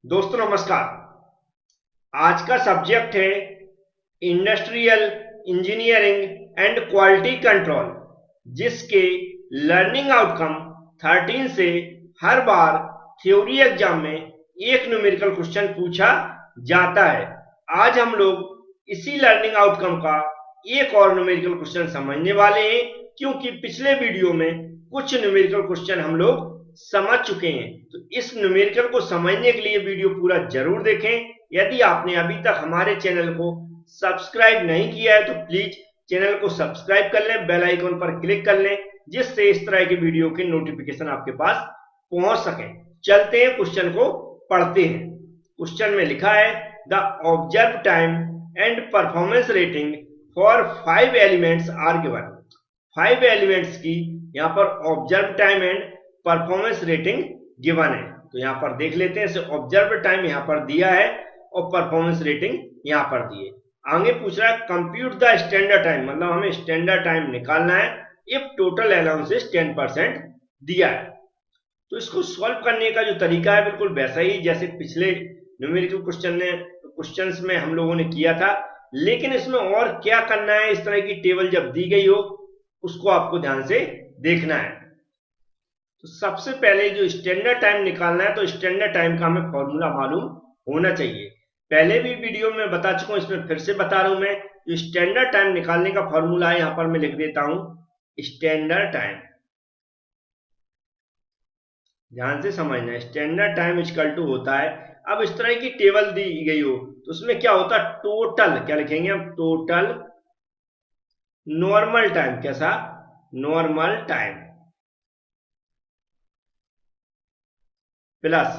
दोस्तों नमस्कार। आज का सब्जेक्ट है industrial engineering and quality control, जिसके लर्निंग आउटकम 13 से हर बार थ्योरी एग्जाम में एक न्यूमेरिकल क्वेश्चन पूछा जाता है। आज हम लोग इसी लर्निंग आउटकम का एक और न्यूमेरिकल क्वेश्चन समझने वाले हैं, क्योंकि पिछले वीडियो में कुछ न्यूमेरिकल क्वेश्चन हम लोग समझ चुके हैं। तो इस न्यूमेरिकल को समझने के लिए वीडियो पूरा जरूर देखें। यदि आपने अभी तक हमारे चैनल को सब्सक्राइब नहीं किया है तो प्लीज चैनल को सब्सक्राइब कर लें, बेल आइकन पर क्लिक कर लें, जिससे इस तरह की वीडियो के नोटिफिकेशन आपके पास पहुंच सके। चलते हैं, क्वेश्चन को पढ़ते हैं। क्वेश्चन में लिखा है the observe time and performance rating for 5 elements are given. 5 elements की यहाँ पर observe time and performance rating given है। तो यहां पर देख लेते हैं। ऑब्जर्व टाइम यहां पर दिया है और परफॉर्मेंस रेटिंग यहां पर दी है। आगे पूछ रहा है कंप्यूट द स्टैंडर्ड टाइम, मतलब हमें स्टैंडर्ड टाइम निकालना है इफ टोटल अलाउंसेस 10% दिया है। तो इसको सॉल्व करने का जो तरीका है बिल्कुल वैसा ही जैसे पिछले न्यूमेरिकल क्वेश्चंस में हम लोगों ने किया था, लेकिन इसमें और क्या करना है, इस तरह की टेबल जब दी गई हो उसको आपको ध्यान से देखना है। तो सबसे पहले जो स्टैंडर्ड टाइम निकालना है, तो स्टैंडर्ड टाइम का हमें फॉर्मूला मालूम होना चाहिए। पहले भी वीडियो में बता चुका हूं, इसमें फिर से बता रहा हूं। मैं जो स्टैंडर्ड टाइम निकालने का फॉर्मूला है यहां पर मैं लिख देता हूं स्टैंडर्ड टाइम। ध्यान से समझना, स्टैंडर्ड टाइम इक्वल टू होता है, अब इस तरह की टेबल दी गई हो तो उसमें क्या होता है, टोटल क्या लिखेंगे हम, टोटल नॉर्मल टाइम। कैसा, normal time plus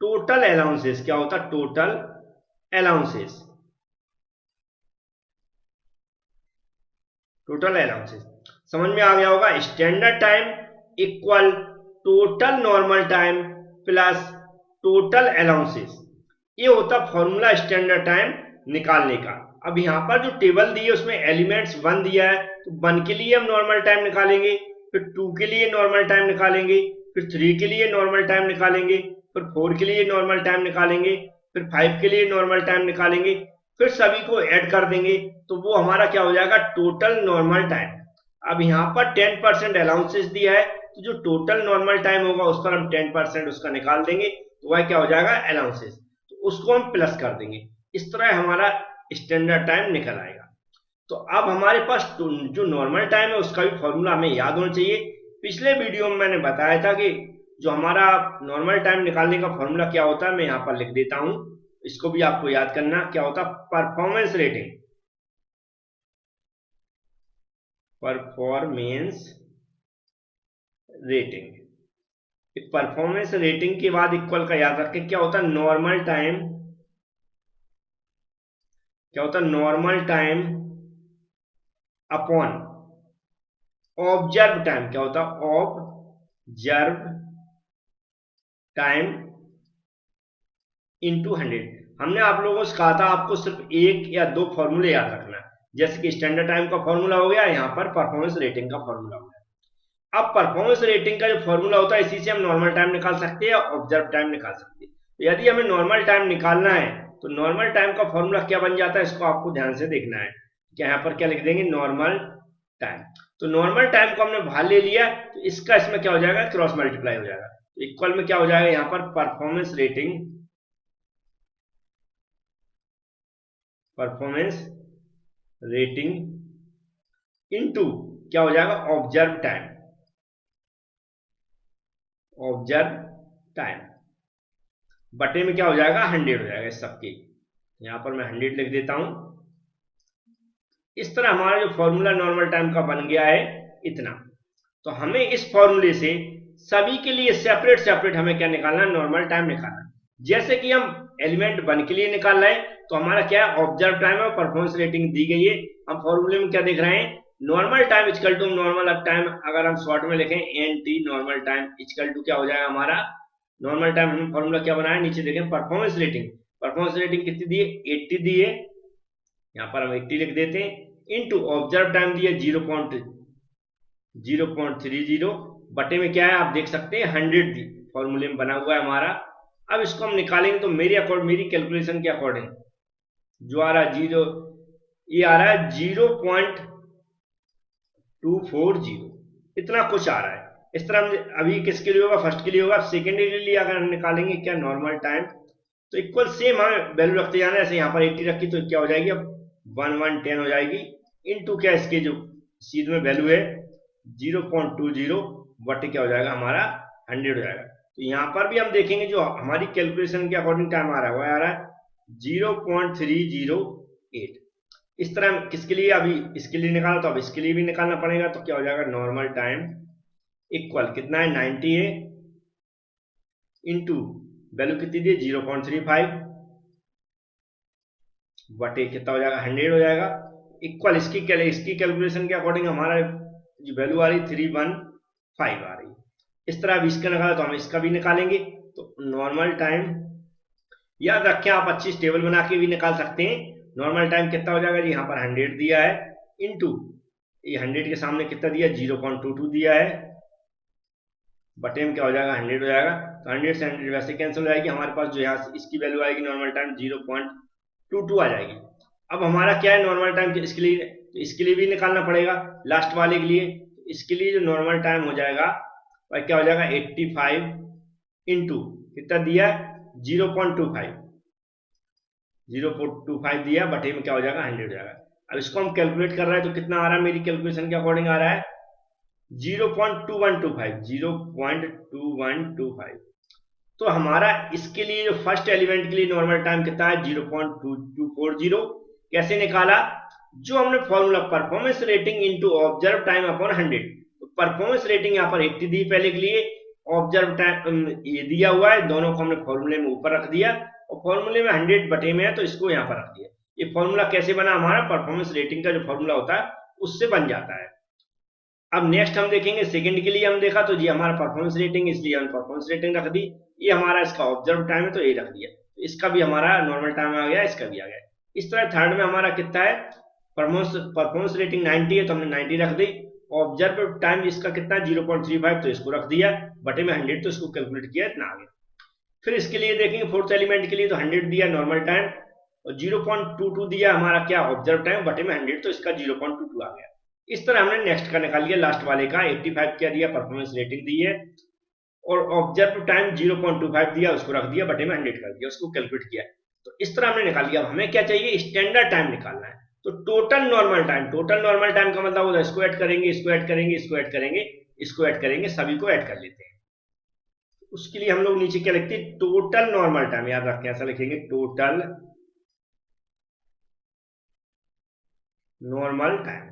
total allowances. क्या होता है, टोटल अलाउंसेस। टोटल अलाउंसेस समझ में आ गया होगा। Standard time equal total normal time plus total allowances, ये होता फॉर्मूला स्टैंडर्ड टाइम निकालने का। अब यहां पर जो टेबल दी है उसमें एलिमेंट्स 1 दिया है, तो 1 के लिए हम नॉर्मल टाइम निकालेंगे, फिर 2 के लिए नॉर्मल टाइम निकालेंगे, फिर 3 के लिए नॉर्मल टाइम निकालेंगे, फिर 4 के लिए नॉर्मल टाइम निकालेंगे, फिर 5 के लिए नॉर्मल टाइम निकालेंगे, फिर सभी को ऐड कर देंगे तो वो हमारा क्या हो जाएगा, टोटल नॉर्मल टाइम। अब यहाँ पर 10% अलाउंसेस दिया है, तो जो टोटल नॉर्मल टाइम होगा उस पर हम 10% उसका निकाल देंगे, तो वह क्या हो जाएगा, अलाउंसेस, तो उसको हम प्लस कर देंगे। इस तरह हमारा स्टैंडर्ड टाइम निकल आएगा। तो अब हमारे पास जो नॉर्मल टाइम है उसका भी फॉर्मूला हमें याद होना चाहिए। पिछले वीडियो में मैंने बताया था कि जो हमारा नॉर्मल टाइम निकालने का फॉर्मूला क्या होता है, मैं यहां पर लिख देता हूं, इसको भी आपको याद करना। क्या होता है, performance rating. Performance rating, performance rating के बाद इक्वल का याद रखें, क्या होता है, नॉर्मल टाइम। क्या होता है, normal time upon observe time. क्या होता है, ऑब्जर्व टाइम इंटू 100। हमने आप लोगों से कहा था आपको सिर्फ 1 या 2 फॉर्मूले याद रखना, जैसे कि स्टैंडर्ड टाइम का फॉर्मूला हो गया, यहां पर परफॉर्मेंस रेटिंग का फॉर्मूला हो गया। अब परफॉर्मेंस रेटिंग का जो फॉर्मूला होता है, इसी से हम नॉर्मल टाइम निकाल सकते हैं या ऑब्जर्व टाइम निकाल सकते हैं। तो यदि हमें नॉर्मल टाइम निकालना है तो नॉर्मल टाइम का फॉर्मूला क्या बन जाता है, इसको आपको ध्यान से देखना है। यहाँ पर क्या लिख देंगे, नॉर्मल टाइम। तो नॉर्मल टाइम को हमने बाहर ले लिया, तो इसका इसमें क्या हो जाएगा, क्रॉस मल्टीप्लाई हो जाएगा, तो इक्वल में क्या हो जाएगा, यहाँ पर performance rating, performance rating into क्या हो जाएगा, ऑब्जर्व टाइम। ऑब्जर्व टाइम बटे में क्या हो जाएगा, 100 हो जाएगा इस सबके। यहां पर मैं 100 लिख देता हूं। इस तरह हमारा जो फॉर्मूला नॉर्मल टाइम का बन गया है इतना। तो हमें इस फॉर्मूले से सभी के लिए सेपरेट सेपरेट हमें क्या निकालना है, नॉर्मल टाइम निकालना है। जैसे कि हम एलिमेंट 1 के लिए निकाल रहे हैं, तो हमारा क्या है, ऑब्जर्व टाइम और परफॉर्मेंस रेटिंग दी गई है। हम फॉर्मूले में क्या देख रहे हैं, normal time equal to normal time, अगर हम शॉर्ट में लिखें NT normal time equal to क्या हो जाएगा हमारा नॉर्मल टाइम। हमने फॉर्मूला क्या बनाया, नीचे देखें परफॉर्मेंस रेटिंग। परफॉर्मेंस रेटिंग कितनी दी है, 80 दी है, यहां पर हम 80 लिख देते हैं, इनटू ऑब्जर्व टाइम दी है 0.30 बटे में क्या है, आप देख सकते हैं 100 दी, फॉर्मूले में बना हुआ है हमारा अब इसको हम निकालेंगे तो मेरी कैलकुलेशन के अकॉर्डिंग जो आ रहा है जीरो, ये आ रहा है 0.240, इतना कुछ आ रहा है। इस तरह हम अभी किसके लिए होगा, फर्स्ट के लिए होगा। सेकेंड के लिए अगर हम निकालेंगे क्या नॉर्मल टाइम, तो इक्वल सेम हमें वैल्यू रखते जाना है। जैसे यहाँ पर 80 रखी तो क्या हो जाएगी, अब 1110 हो जाएगी, इनटू क्या इसके जो सीध में वैल्यू है 0.20 बटे क्या हो जाएगा हमारा 100 हो जाएगा। तो यहाँ पर भी हम देखेंगे जो हमारी कैलकुलेशन के अकॉर्डिंग टाइम आ रहा है वो आ रहा है 0.308। इस तरह किसके लिए, अभी इसके लिए निकाला तो अब इसके लिए भी निकालना पड़ेगा। तो क्या हो जाएगा नॉर्मल टाइम इक्वल कितना है 90 है, इंटू वैल्यू कितनी दी 0.35 बटे कितना हो जाएगा 100 हो जाएगा, इक्वल इसकी कैलकुलेशन के अकॉर्डिंग हमारा जो वैल्यू आ रही 315 आ रही। इस तरह अब इसका निकाला तो हम इसका भी निकालेंगे। तो नॉर्मल टाइम याद रखें, आप अच्छी टेबल बना के भी निकाल सकते हैं। नॉर्मल टाइम कितना हो जाएगा, यहाँ पर 100 दिया है, इंटू ये 100 के सामने कितना दिया 0.22 दिया है, बटे में क्या हो जाएगा 100 हो जाएगा। तो 100 से 100 वैसे कैंसिल हो जाएगी, हमारे पास जो यहाँ इसकी वैल्यू आएगी नॉर्मल टाइम 0.22 आ जाएगी। अब हमारा क्या है नॉर्मल टाइम, इसके लिए भी निकालना पड़ेगा लास्ट वाले के लिए। इसके लिए जो नॉर्मल टाइम हो जाएगा वह क्या हो जाएगा 85 इंटू कितना दिया 0.25 दिया, बटे में क्या हो जाएगा 100 हो जाएगा। अब इसको हम कैलकुलेट कर रहे हैं तो कितना आ रहा है, मेरी कैलकुलेशन के अकॉर्डिंग आ रहा है 0.2125। तो हमारा इसके लिए जो फर्स्ट एलिमेंट के लिए नॉर्मल टाइम कितना है 0.2240। कैसे निकाला, जो हमने formula performance rating into observe time upon 100, तो परफॉर्मेंस रेटिंग यहाँ पर 80 दी पहले के लिए, ऑब्जर्व टाइम ये दिया हुआ है, दोनों को हमने फॉर्मूले में ऊपर रख दिया और फॉर्मूले में 100 बटे में है तो इसको यहाँ पर रख दिया। ये फॉर्मूला कैसे बना, हमारा परफॉर्मेंस रेटिंग का जो फॉर्मूला होता है उससे बन जाता है। अब नेक्स्ट हम देखेंगे सेकंड के लिए हम देखा तो जी हमारा परफॉर्मेंस रेटिंग, इसलिए हमने परफॉर्मेंस रेटिंग रख दी। ये हमारा इसका ऑब्जर्व टाइम है तो ये रख दिया, तो इसका भी हमारा नॉर्मल टाइम आ गया, इसका भी आ गया। इस तरह थर्ड में हमारा कितना है परफॉर्मेंस रेटिंग 90 है तो हमने 90 रख दी, ऑब्जर्व टाइम इसका कितना है 0.35 तो इसको रख दिया, बटे में 100 तो इसको कैलकुलेट किया, इतना आ गया। फिर इसके लिए देखेंगे फोर्थ एलिमेंट के लिए तो 100 दिया नॉर्मल टाइम और 0.22 दिया हमारा क्या ऑब्जर्व टाइम, बटे में 100 तो इसका 0.22 आ गया। इस तरह हमने नेक्स्ट का निकाल लिया, लास्ट वाले का 85 क्या दिया परफॉर्मेंस रेटिंग दी है और ऑब्जर्व टाइम 0.25 दिया, उसको रख दिया, बटे में 100 कर दिया, उसको कैलकुलेट किया। तो इस तरह हमने निकाल लिया। अब हमें क्या चाहिए, स्टैंडर्ड टाइम निकालना है। तो टोटल नॉर्मल टाइम का मतलब होता है इसको ऐड करेंगे, इसको ऐड करेंगे, इसको ऐड करेंगे, इसको ऐड करेंगे, सभी को ऐड कर लेते हैं। उसके लिए हम लोग नीचे क्या लिखते हैं, टोटल नॉर्मल टाइम, याद रखें ऐसा लिखेंगे total normal time.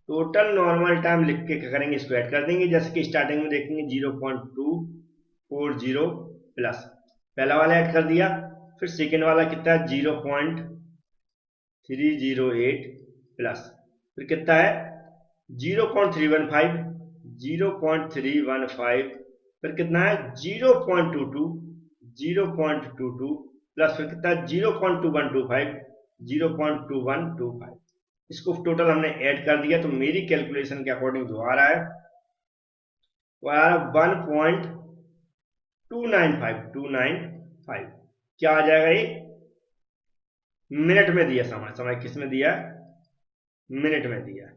Total normal time लिख के क्या करेंगे, इसको ऐड कर देंगे। जैसे कि स्टार्टिंग में देखेंगे 0.240 प्लस पहला वाला ऐड कर दिया, फिर सेकेंड वाला कितना है 0.308 प्लस फिर कितना है 0.315 फिर कितना है 0.22 प्लस फिर कितना है 0.2125। इसको टोटल हमने ऐड कर दिया। तो मेरी कैलकुलेशन के अकॉर्डिंग जो आ रहा है वो आ रहा है 1.295 क्या आ जाएगा, ये मिनट में दिया, समय किस में दिया, मिनट में दिया।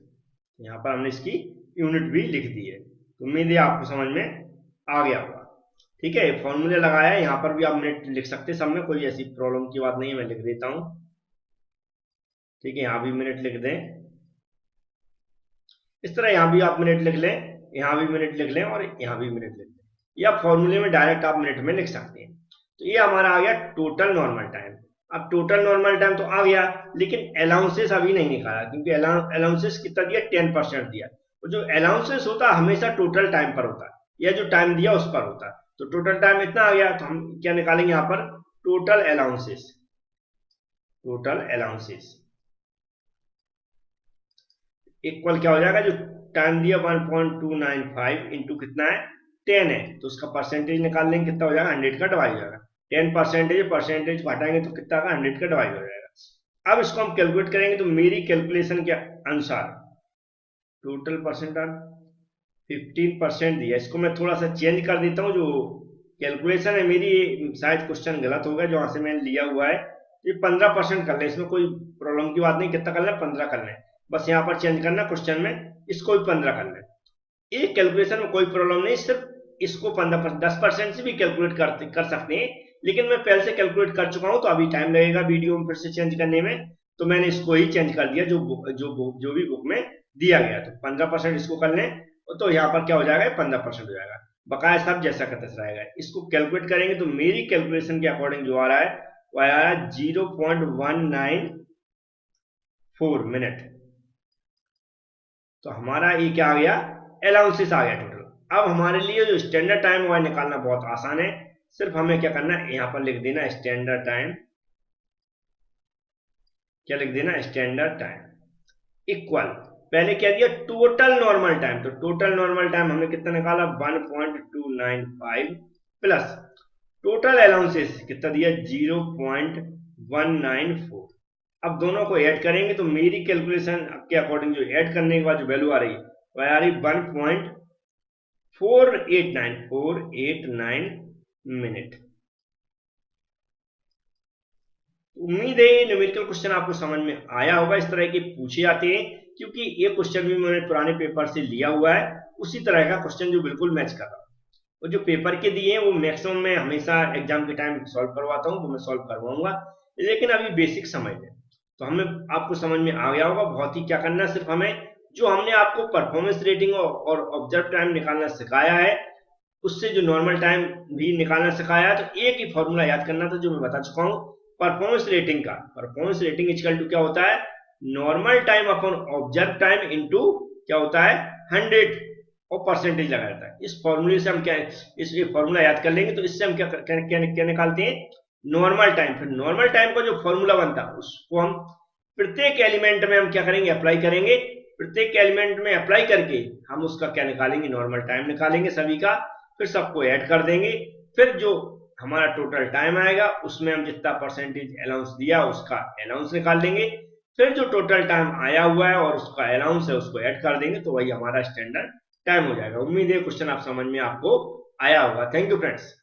यहाँ पर हमने इसकी यूनिट भी लिख दी है। तो उम्मीद है आपको समझ में आ गया होगा। ठीक है, फॉर्मूले लगाया है, यहाँ पर भी आप मिनट लिख सकते हैं, सब में कोई ऐसी प्रॉब्लम की बात नहीं है, मैं लिख देता हूँ। ठीक है, यहाँ भी मिनट लिख दें, इस तरह यहाँ भी आप मिनट लिख लें, यहाँ भी मिनट लिख लें और यहाँ भी मिनट लिख लें, या फॉर्मूले में डायरेक्ट आप मिनट में लिख सकते हैं। तो ये हमारा आ गया टोटल नॉर्मल टाइम। अब टोटल नॉर्मल टाइम तो आ गया, लेकिन अलाउंसेस अभी नहीं निकाला, क्योंकि अलाउंसेस कितना दिया 10% दिया। तो जो अलाउंसेस होता है हमेशा टोटल टाइम पर होता है, या जो टाइम दिया उस पर होता है। तो टोटल टाइम इतना आ गया, तो हम क्या निकालेंगे यहाँ पर टोटल अलाउंसेस इक्वल क्या हो जाएगा, जो टाइम दिया 1.295 इंटू कितना है 10 है, तो उसका परसेंटेज निकाल लेंगे, कितना हो जाएगा 100 का डिवाइड हो जाएगा। 10% परसेंटेज हटाएंगे तो कितना का 100 का डिवाइड हो जाएगा। अब इसको हम कैलकुलेट करेंगे तो मेरी कैलकुलेशन के अनुसार टोटल परसेंट 15% दिया, इसको मैं थोड़ा सा चेंज कर देता हूँ, जो कैलकुलेशन है मेरी, शायद क्वेश्चन गलत होगा जहां से मैंने लिया हुआ है। ये 15% कर ले, इसमें कोई प्रॉब्लम की बात नहीं। कितना करना है? 15 करना है। बस यहाँ पर चेंज करना क्वेश्चन में, इसको भी 15 करना है। एक कैलकुलेशन में कोई प्रॉब्लम नहीं, सिर्फ इसको 15% 10% से भी कैलकुलेट कर सकते हैं, लेकिन मैं पहले से कैलकुलेट कर चुका हूं तो अभी टाइम लगेगा वीडियो में फिर से चेंज करने में, तो मैंने इसको ही चेंज कर दिया जो भी बुक में दिया गया। तो 15% इसको कर लें तो यहाँ पर क्या हो जाएगा? 15% हो जाएगा। बकाया सब जैसा का तैसा रहेगा। इसको कैलकुलेट करेंगे तो मेरी कैलकुलेशन के अकॉर्डिंग जो आ रहा है वो आ रहा है 0.194 मिनट। तो हमारा ये क्या आ गया? अलाउंसेस आ गया टोटल। अब हमारे लिए जो स्टैंडर्ड टाइम है निकालना बहुत आसान है। सिर्फ हमें क्या करना है, यहाँ पर लिख देना स्टैंडर्ड टाइम। क्या लिख देना? स्टैंडर्ड टाइम इक्वल, पहले क्या दिया? Total normal time. तो टोटल नॉर्मल टाइम हमने कितना निकाला? 1.295 प्लस टोटल अलाउंसेस कितना दिया? 0.194। अब दोनों को ऐड करेंगे तो मेरी कैलकुलेशन के अकॉर्डिंग जो ऐड करने के बाद जो वैल्यू आ रही है वह आ रही 1.489 मिनट। उम्मीद है ये न्यूमेरिकल क्वेश्चन आपको समझ में आया होगा। इस तरह के पूछे जाते हैं क्योंकि ये क्वेश्चन भी मैंने पुराने पेपर से लिया हुआ है, उसी तरह का क्वेश्चन जो बिल्कुल मैच कर रहा है। और जो पेपर के दिए हैं वो मैक्सिमम मैं हमेशा एग्जाम के टाइम सॉल्व करवाता हूँ, वो मैं सॉल्व करवाऊंगा, लेकिन अभी बेसिक समझ लें तो हमें आपको समझ में आ गया होगा। बहुत ही क्या करना है, सिर्फ हमें जो हमने आपको परफॉर्मेंस रेटिंग और ऑब्जर्व टाइम निकालना सिखाया है उससे जो नॉर्मल टाइम भी निकालना सिखाया है, तो एक ही फॉर्मूला याद करना था जो मैं बता चुका हूँ परफॉर्मेंस रेटिंग का। परफॉर्मेंस रेटिंग इक्वल टू क्या होता है? Normal time upon observe time into क्या होता है? 100 और परसेंटेज लगा रहता है। इस फॉर्मूले से हम क्या, इस फॉर्मूला याद कर लेंगे तो इससे हम क्या निकालते हैं? Normal time. फिर नॉर्मल टाइम का जो फॉर्मूला बनता है उसको हम प्रत्येक एलिमेंट में हम क्या करेंगे? अप्लाई करेंगे। प्रत्येक एलिमेंट में अप्लाई करके हम उसका क्या निकालेंगे? नॉर्मल टाइम निकालेंगे सभी का, फिर सबको ऐड कर देंगे। फिर जो हमारा टोटल टाइम आएगा उसमें हम जितना परसेंटेज अलाउंस दिया उसका अलाउंस निकाल देंगे। फिर जो टोटल टाइम आया हुआ है और उसका अलाउंस है उसको ऐड कर देंगे, तो वही हमारा स्टैंडर्ड टाइम हो जाएगा। उम्मीद है क्वेश्चन आप समझ में आपको आया होगा। Thank you friends.